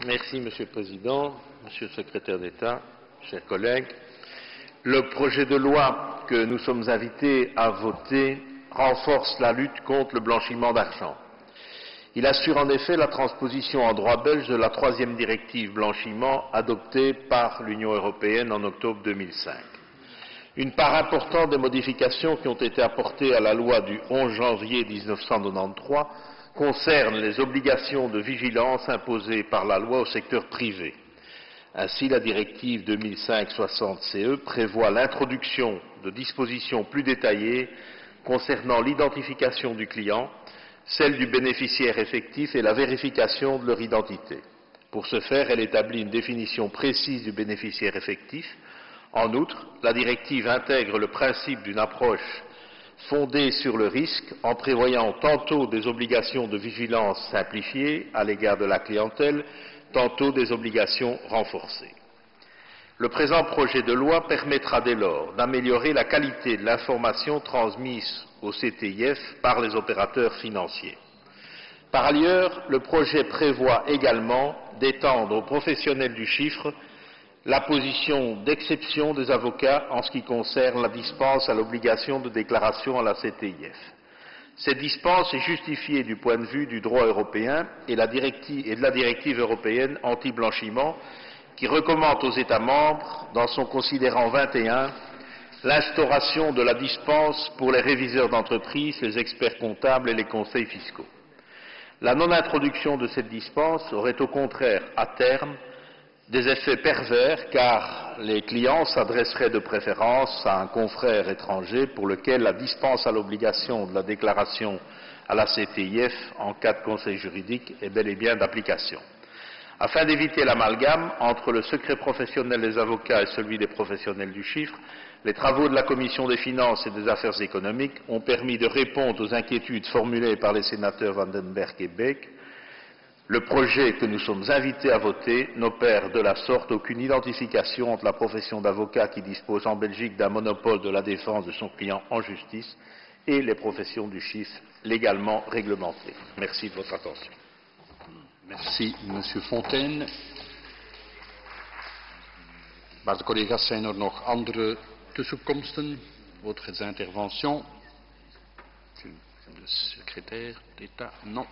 Merci, Monsieur le Président, Monsieur le Secrétaire d'État, chers collègues. Le projet de loi que nous sommes invités à voter renforce la lutte contre le blanchiment d'argent. Il assure en effet la transposition en droit belge de la troisième directive blanchiment adoptée par l'Union européenne en octobre 2005. Une part importante des modifications qui ont été apportées à la loi du 11 janvier 1993 concerne les obligations de vigilance imposées par la loi au secteur privé. Ainsi, la directive 2005/60/CE prévoit l'introduction de dispositions plus détaillées concernant l'identification du client, celle du bénéficiaire effectif et la vérification de leur identité. Pour ce faire, elle établit une définition précise du bénéficiaire effectif. En outre, la directive intègre le principe d'une approche fondée sur le risque en prévoyant tantôt des obligations de vigilance simplifiées à l'égard de la clientèle, tantôt des obligations renforcées. Le présent projet de loi permettra dès lors d'améliorer la qualité de l'information transmise au CTIF par les opérateurs financiers. Par ailleurs, le projet prévoit également d'étendre aux professionnels du chiffre la position d'exception des avocats en ce qui concerne la dispense à l'obligation de déclaration à la CTIF. Cette dispense est justifiée du point de vue du droit européen et de la directive européenne anti-blanchiment qui recommande aux États membres, dans son considérant 21, l'instauration de la dispense pour les réviseurs d'entreprise, les experts comptables et les conseils fiscaux. La non-introduction de cette dispense aurait au contraire, à terme, des effets pervers car les clients s'adresseraient de préférence à un confrère étranger pour lequel la dispense à l'obligation de la déclaration à la CTIF en cas de conseil juridique est bel et bien d'application. Afin d'éviter l'amalgame entre le secret professionnel des avocats et celui des professionnels du chiffre, les travaux de la Commission des finances et des affaires économiques ont permis de répondre aux inquiétudes formulées par les sénateurs Vandenberg et Beek. Le projet que nous sommes invités à voter n'opère de la sorte aucune identification entre la profession d'avocat qui dispose en Belgique d'un monopole de la défense de son client en justice et les professions du chiffre légalement réglementées. Merci de votre attention. Merci, Monsieur Fontaine. Beste collega's, zijn er nog andere tussenkomsten, autres interventions? Le secrétaire d'État, non.